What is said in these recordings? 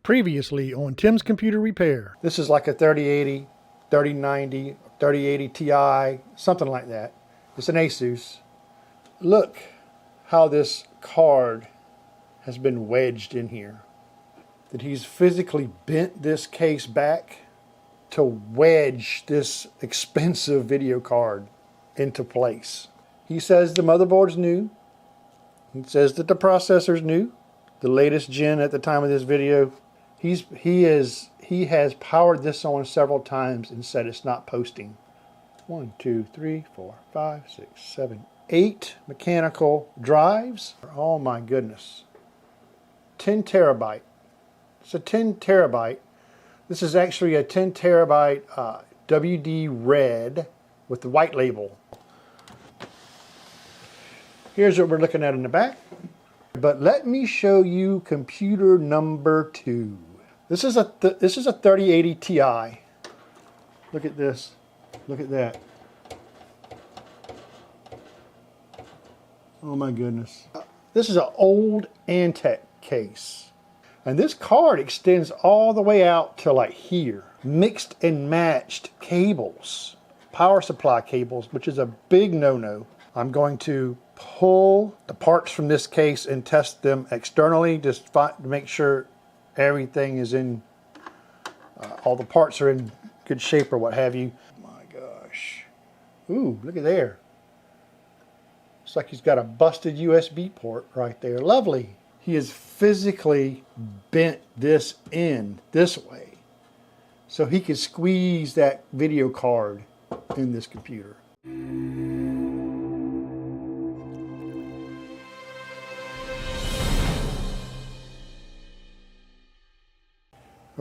Previously on Tim's Computer Repair. This is like a 3080, 3090, 3080 Ti, something like that. It's an Asus. Look how this card has been wedged in here. That he's physically bent this case back to wedge this expensive video card into place. He says the motherboard's new. He says that the processor's new. The latest gen at the time of this video. He has powered this on several times and said it's not posting. 1, 2, 3, 4, 5, 6, 7, 8 mechanical drives. Oh my goodness. 10 terabyte. It's a 10 terabyte. This is actually a 10 terabyte WD Red with the white label. Here's what we're looking at in the back. But let me show you computer number 2. This is a 3080 Ti. Look at this. Look at that. Oh my goodness. This is an old Antec case. And this card extends all the way out to like here. Mixed and matched cables. Power supply cables, which is a big no-no. I'm going to pull the parts from this case and test them externally just to make sure everything is in, all the parts are in good shape or what have you. My gosh. Ooh, look at there. Looks like he's got a busted USB port right there. Lovely. He has physically bent this in this way so he could squeeze that video card in this computer.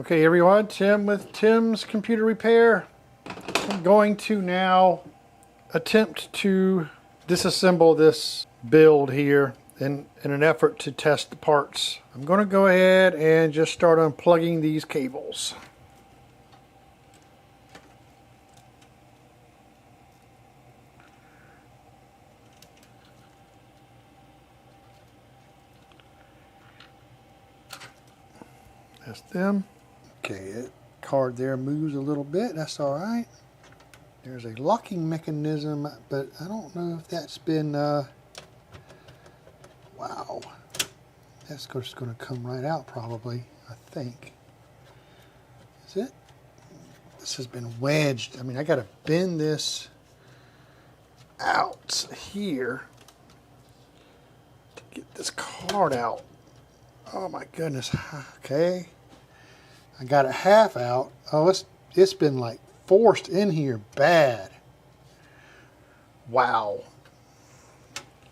Okay everyone, Tim with Tim's Computer Repair. I'm going to now attempt to disassemble this build here in an effort to test the parts. I'm going to go ahead and just start unplugging these cables. That's them. Okay, that card there moves a little bit. That's all right. There's a locking mechanism, but I don't know if that's been, wow. That's just going to come right out probably, I think. Is it? This has been wedged. I mean, I got to bend this out here to get this card out. Oh my goodness. Okay. I got it half out. Oh, it's been like forced in here bad. Wow.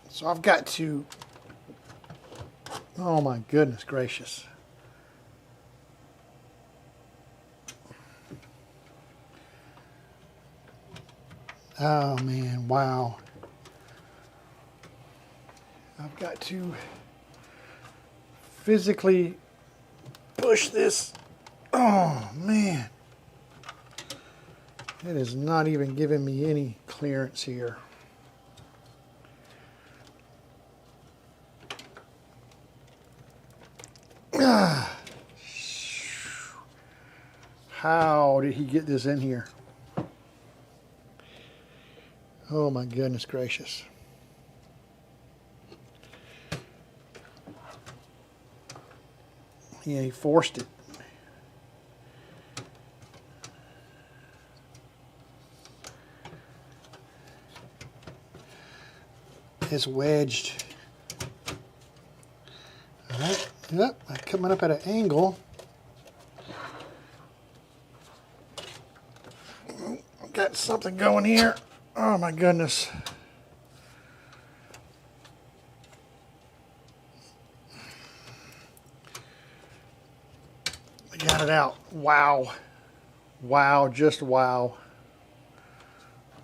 So I've got to, oh my goodness gracious. Oh man, wow. I've got to physically push this. Oh man, it is not even giving me any clearance here. How did he get this in here? Oh my goodness gracious. Yeah, he forced it. It's wedged. All right, yep, coming up at an angle. Got something going here. Oh my goodness. I got it out. Wow. Wow, just wow.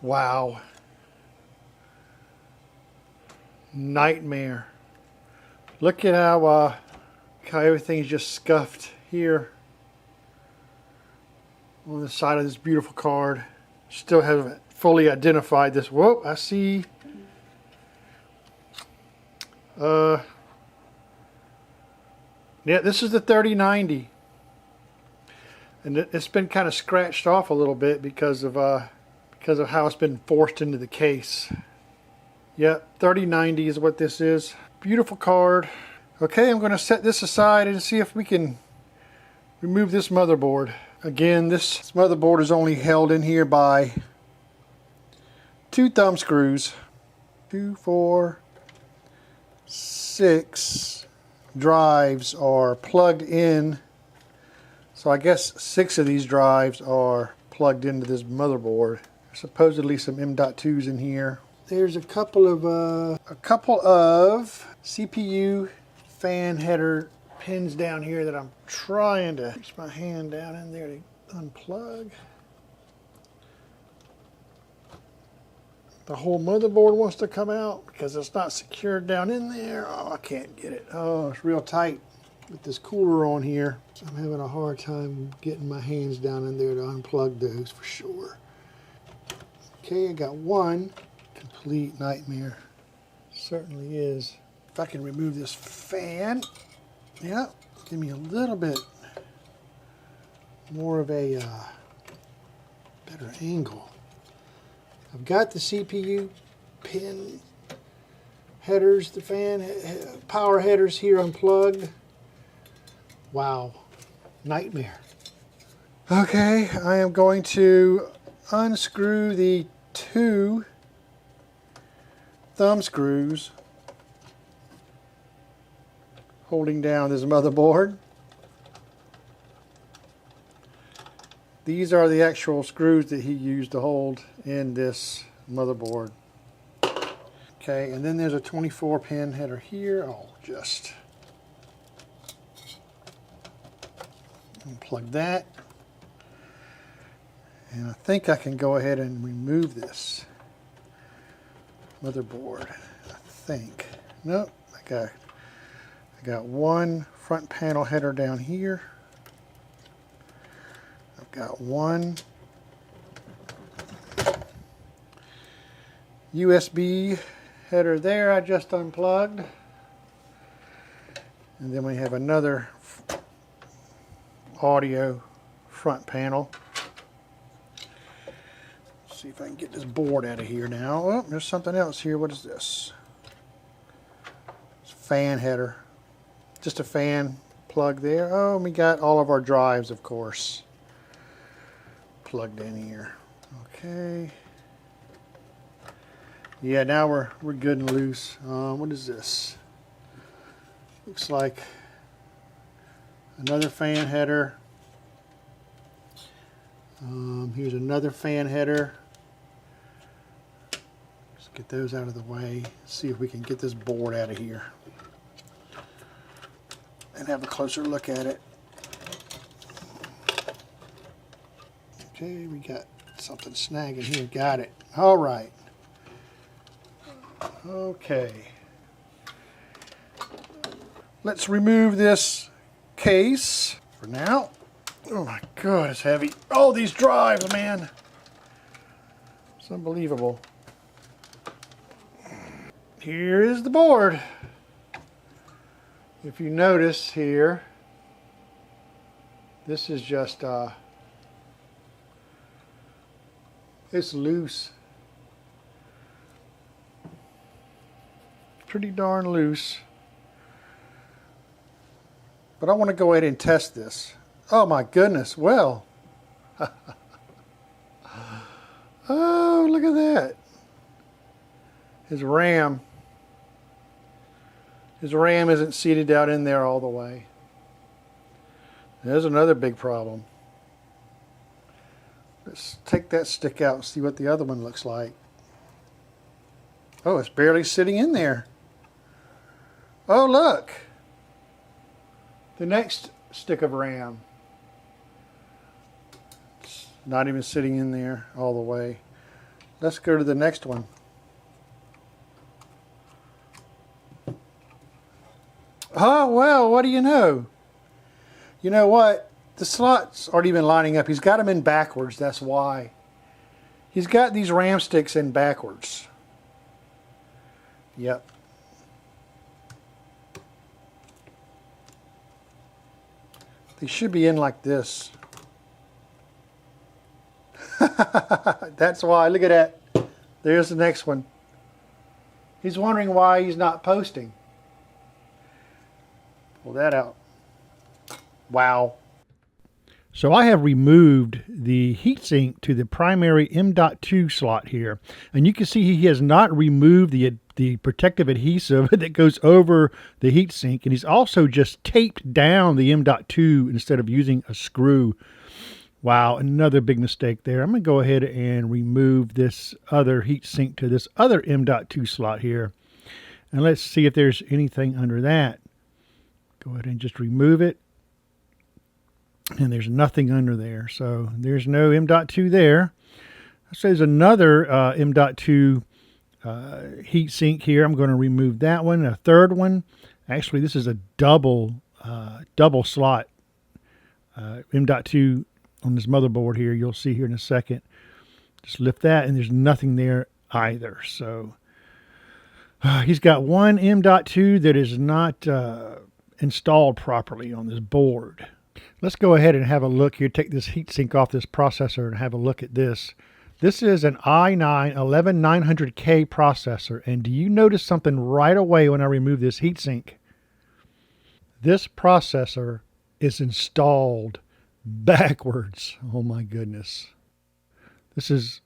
Wow. Nightmare. Look at how everything's just scuffed here on the side of this beautiful card. Still haven't fully identified this. Whoa, I see. Yeah, this is the 3090. And it's been kind of scratched off a little bit because of how it's been forced into the case. Yep, 3090 is what this is. Beautiful card. Okay, I'm going to set this aside and see if we can remove this motherboard. Again, this motherboard is only held in here by 2 thumb screws. 2, 4, 6 drives are plugged in. So I guess 6 of these drives are plugged into this motherboard. There's supposedly some M.2s in here. There's a couple of CPU fan header pins down here that I'm trying to reach my hand down in there to unplug. The whole motherboard wants to come out because it's not secured down in there. Oh, I can't get it. Oh, it's real tight with this cooler on here. So I'm having a hard time getting my hands down in there to unplug those for sure. Okay, I got one. Complete nightmare. Certainly is. If I can remove this fan, yeah, give me a little bit more of a better angle. I've got the CPU pin headers, the fan power headers here unplugged. Wow, nightmare. Okay, I am going to unscrew the 2 thumb screws holding down this motherboard. These are the actual screws that he used to hold in this motherboard. Okay, and then there's a 24 pin header here. I'll just unplug that. And I think I can go ahead and remove this motherboard. I think. Nope, I got one front panel header down here. I've got one USB header there I just unplugged. And then we have another audio front panel. Let's see if I can get this board out of here now. Oh, there's something else here. What is this? It's a fan header. Just a fan plug there. Oh, we got all of our drives, of course, plugged in here. Okay. Yeah, now we're good and loose. What is this? Looks like another fan header. Here's another fan header. Let's get those out of the way. See if we can get this board out of here and have a closer look at it. Okay, we got something snagging here. Got it. All right. Okay. Let's remove this case for now. Oh my God, it's heavy. Oh, these drives, man. It's unbelievable. Here is the board. If you notice here, this is just, it's loose. Pretty darn loose. But I want to go ahead and test this. Oh my goodness, well. Oh, look at that. His RAM isn't seated down in there all the way. There's another big problem. Let's take that stick out and see what the other one looks like. Oh, it's barely sitting in there. Oh, look. The next stick of RAM. It's not even sitting in there all the way. Let's go to the next one. Oh, well, what do you know? You know what? The slots aren't even lining up. He's got them in backwards, that's why. He's got these RAM sticks in backwards. Yep. They should be in like this. That's why. Look at that. There's the next one. He's wondering why he's not posting. Pull that out. Wow. So I have removed the heatsink to the primary M.2 slot here. And you can see he has not removed the protective adhesive that goes over the heatsink. And he's also just taped down the M.2 instead of using a screw. Wow, another big mistake there. I'm going to go ahead and remove this other heatsink to this other M.2 slot here. And let's see if there's anything under that. Go ahead and just remove it. And there's nothing under there. So there's no M.2 there. So there's another M.2 heatsink here. I'm going to remove that one. A third one. Actually, this is a double slot M.2 on this motherboard here. You'll see here in a second. Just lift that, and there's nothing there either. So he's got one M.2 that is not installed properly on this board. Let's go ahead and have a look here. Take this heatsink off this processor and have a look at this. This is an i9 11900K processor. And do you notice something right away when I remove this heatsink? This processor is installed backwards. Oh my goodness. This is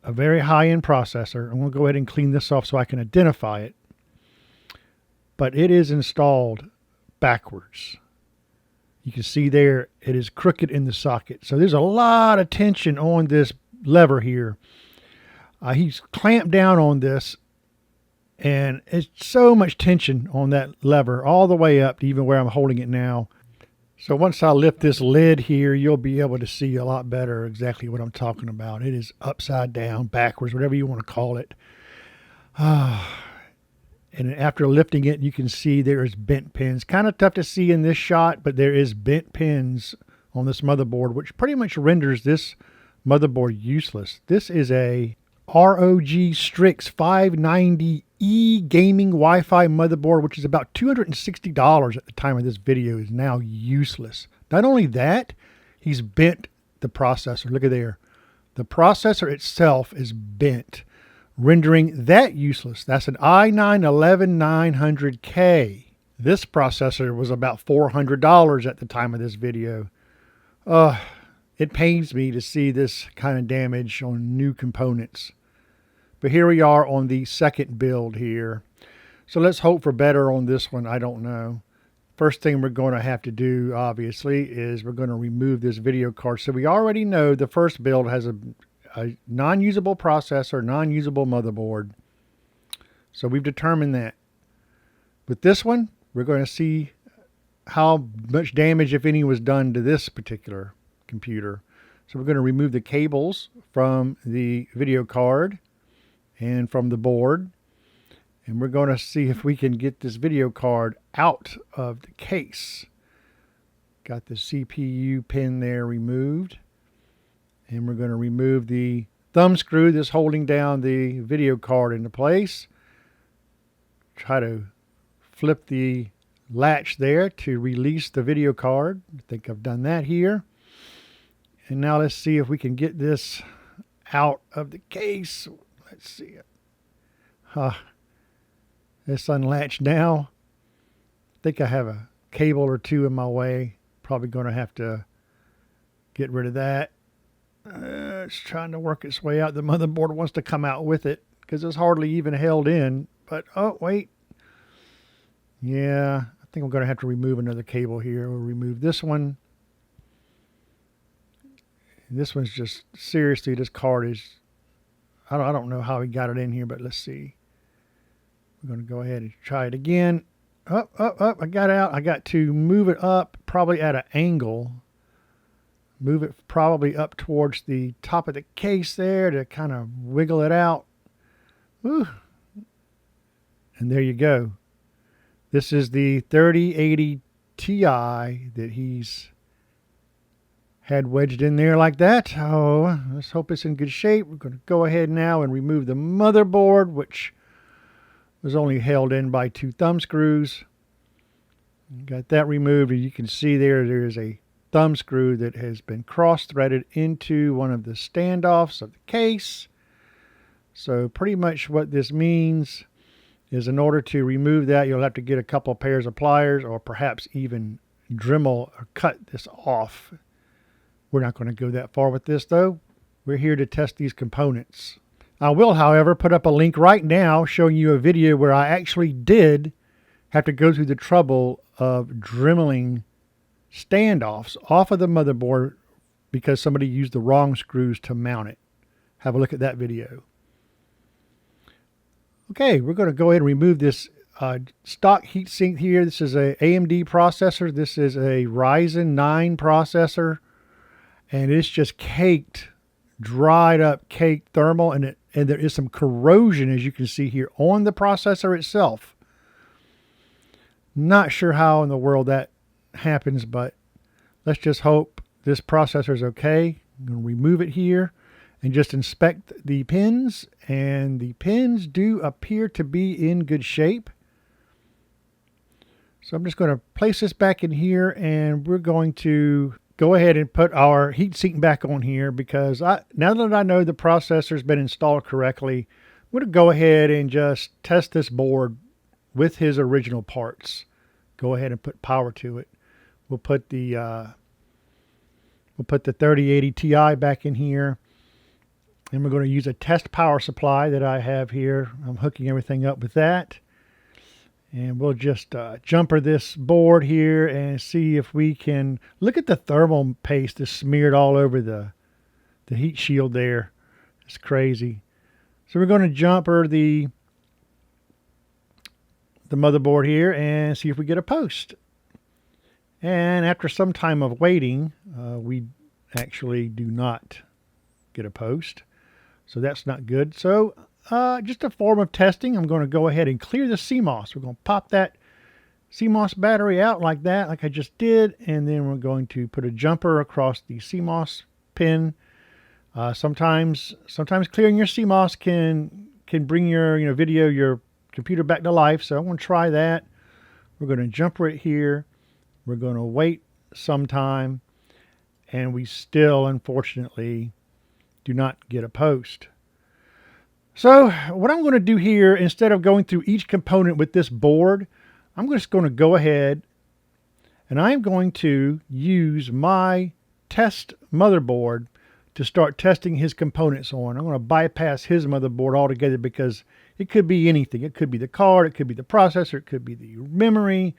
a very high-end processor. I'm going to go ahead and clean this off so I can identify it. But it is installed backwards. You can see there it is crooked in the socket. So there's a lot of tension on this lever here. He's clamped down on this, and it's so much tension on that lever all the way up to even where I'm holding it now. So once I lift this lid here, you'll be able to see a lot better exactly what I'm talking about. It is upside down, backwards, whatever you want to call it. And after lifting it, you can see there is bent pins. Kind of tough to see in this shot, but there is bent pins on this motherboard, which pretty much renders this motherboard useless. This is a ROG Strix 590E gaming Wi-Fi motherboard, which is about $260 at the time of this video, is now useless. Not only that, he's bent the processor. Look at there. The processor itself is bent, rendering that useless. That's an i9 11900K. This processor was about $400 at the time of this video. It pains me to see this kind of damage on new components. But here we are on the second build here. So let's hope for better on this one. I don't know. First thing we're going to have to do, obviously, is we're going to remove this video card. So we already know the first build has a non-usable processor, non-usable motherboard. So we've determined that. With this one, we're going to see how much damage, if any, was done to this particular computer. So we're going to remove the cables from the video card and from the board. And we're going to see if we can get this video card out of the case. Got the CPU pin there removed. And we're going to remove the thumb screw that's holding down the video card into place. Try to flip the latch there to release the video card. I think I've done that here. And now let's see if we can get this out of the case. Let's see it. It's unlatched now. I think I have a cable or two in my way. Probably going to have to get rid of that. It's trying to work its way out. The motherboard wants to come out with it because it's hardly even held in. But, oh, wait. Yeah, I think I'm going to have to remove another cable here. We'll remove this one. And this one's just, seriously, this card is, I don't know how he got it in here, but let's see. We're going to go ahead and try it again. Up, I got out. I got to move it up probably at an angle. Move it probably up towards the top of the case there to kind of wiggle it out. Woo. And there you go. This is the 3080 Ti that he's had wedged in there like that. Oh, let's hope it's in good shape. We're going to go ahead now and remove the motherboard, which was only held in by 2 thumb screws. Got that removed, and you can see there is a thumb screw that has been cross-threaded into one of the standoffs of the case. So pretty much what this means is in order to remove that, you'll have to get a couple of pairs of pliers or perhaps even Dremel or cut this off. We're not going to go that far with this though. We're here to test these components. I will, however, put up a link right now showing you a video where I actually did have to go through the trouble of dremeling standoffs off of the motherboard because somebody used the wrong screws to mount it. Have a look at that video. Okay, we're going to go ahead and remove this stock heatsink here. This is a AMD processor. This is a Ryzen 9 processor, and it's just caked, dried up, caked thermal, and there is some corrosion, as you can see here, on the processor itself. Not sure how in the world that happens, but let's just hope this processor is okay. I'm going to remove it here and just inspect the pins, and the pins do appear to be in good shape. So I'm just going to place this back in here, and we're going to go ahead and put our heatsink back on here because now that I know the processor's been installed correctly, I'm going to go ahead and just test this board with his original parts. Go ahead and put power to it. We'll put the 3080 Ti back in here, and we're going to use a test power supply that I have here. I'm hooking everything up with that, and we'll just jumper this board here and see if we can look at the thermal paste that's smeared all over the heat shield there. It's crazy. So we're going to jumper the motherboard here and see if we get a post. And after some time of waiting, we actually do not get a post. So that's not good. So just a form of testing, I'm going to go ahead and clear the CMOS. We're going to pop that CMOS battery out like that, like I just did. And then we're going to put a jumper across the CMOS pin. Sometimes clearing your CMOS can bring your your computer back to life. So I'm going to try that. We're going to jumper it here. We're going to wait some time, and we still, unfortunately, do not get a post. So what I'm going to do here, instead of going through each component with this board, I'm just going to go ahead and I'm going to use my test motherboard to start testing his components on. I'm going to bypass his motherboard altogether because it could be anything. It could be the card, it could be the processor, it could be the memory.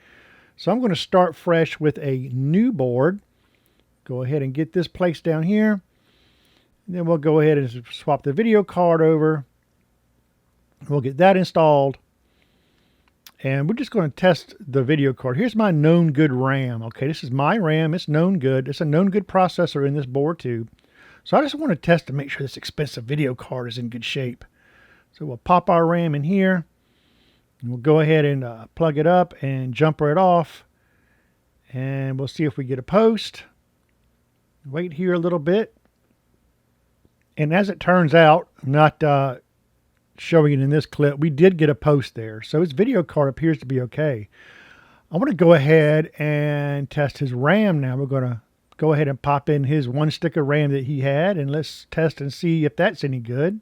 So I'm going to start fresh with a new board. Go ahead and get this placed down here. And then we'll go ahead and swap the video card over. We'll get that installed. And we're just going to test the video card. Here's my known good RAM. Okay, this is my RAM. It's known good. It's a known good processor in this board too. So I just want to test to make sure this expensive video card is in good shape. So we'll pop our RAM in here. And we'll go ahead and plug it up and jumper it off. And we'll see if we get a post. Wait here a little bit. And as it turns out, I'm not showing it in this clip, we did get a post there. So his video card appears to be okay. I want to go ahead and test his RAM now. We're going to go ahead and pop in his one stick of RAM that he had, and let's test and see if that's any good.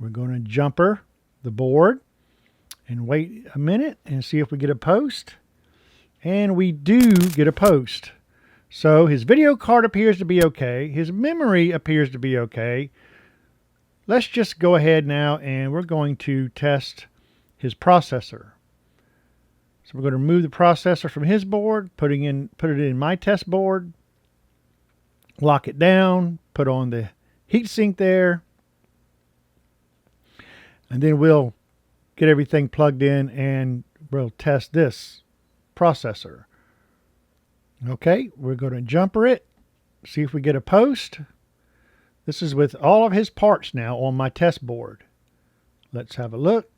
We're going to jumper the board and wait a minute and see if we get a post. And we do get a post. So his video card appears to be okay. His memory appears to be okay. Let's just go ahead now and we're going to test his processor. So we're going to remove the processor from his board, put it in my test board, lock it down, put on the heatsink there, and then we'll get everything plugged in and we'll test this processor. Okay, we're going to jumper it, see if we get a post. This is with all of his parts now on my test board. Let's have a look.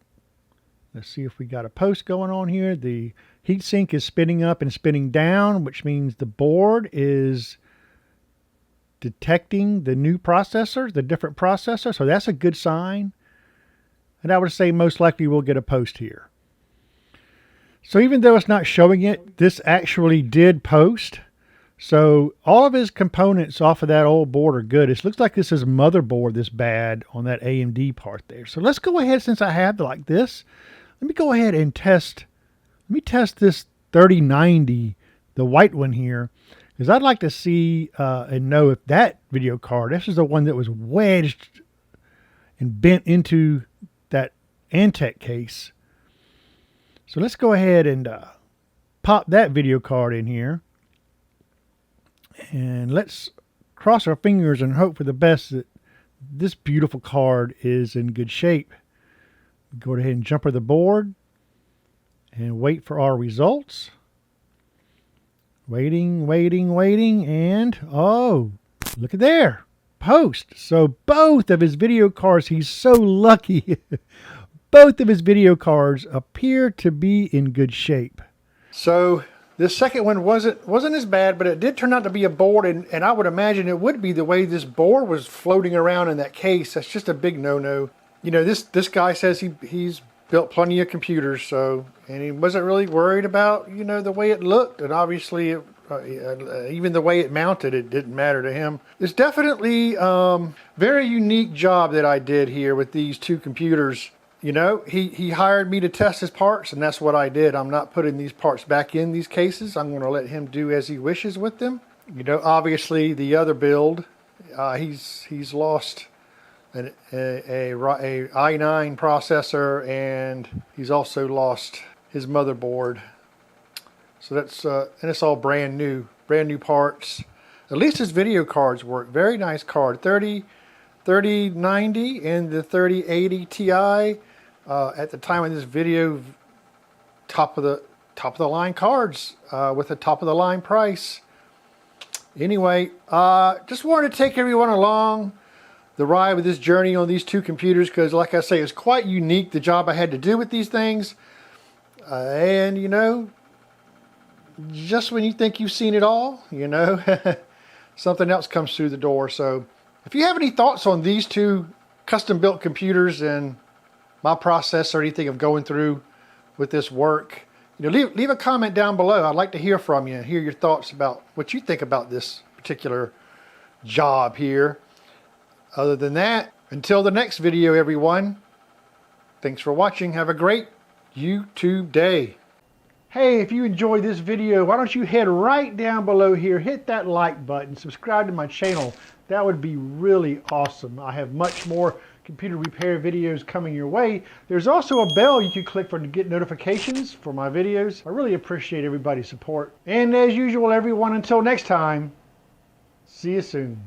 Let's see if we got a post going on here. The heatsink is spinning up and spinning down, which means the board is detecting the new processor, the different processor. So that's a good sign. And I would say most likely we'll get a post here. So even though it's not showing it, this actually did post. So all of his components off of that old board are good. It looks like this is motherboard this bad on that AMD part there. So let's go ahead, since I have like this, let me go ahead and test. Let me test this 3090, the white one here, because I'd like to see and know if that video card, this is the one that was wedged and bent into that Antec case. So let's go ahead and pop that video card in here. And let's cross our fingers and hope for the best that this beautiful card is in good shape. Go ahead and jumper the board and wait for our results. Waiting, and oh, look at there. Post. So both of his video cards, he's so lucky. Both of his video cards appear to be in good shape. So this second one wasn't as bad, but it did turn out to be a board, and I would imagine it would be the way this board was floating around in that case. That's just a big no-no. You know, this guy says he's built plenty of computers, so, and he wasn't really worried about, you know, the way it looked, and obviously even the way it mounted, it didn't matter to him. It's definitely very unique job that I did here with these two computers. You know, he hired me to test his parts, and that's what I did. I'm not putting these parts back in these cases. I'm going to let him do as he wishes with them. You know, obviously the other build, he's lost a i9 processor, and he's also lost his motherboard. So that's and it's all brand new parts. At least his video cards work. Very nice card. 3090 and the 3080 Ti. At the time of this video, top of the line cards with a top of the line price. Anyway, just wanted to take everyone along the ride with this journey on these two computers, because like I say, it's quite unique, the job I had to do with these things. And you know, just when you think you've seen it all, you know, something else comes through the door. So if you have any thoughts on these two custom built computers and my process or anything of going through with this work, you know, leave a comment down below. I'd like to hear from you, hear your thoughts about what you think about this particular job here. Other than that, until the next video, everyone, thanks for watching. Have a great YouTube day. Hey, if you enjoyed this video, why don't you head right down below here, hit that like button, subscribe to my channel. That would be really awesome. I have much more computer repair videos coming your way. There's also a bell you can click for to get notifications for my videos. I really appreciate everybody's support. And as usual, everyone, until next time, see you soon.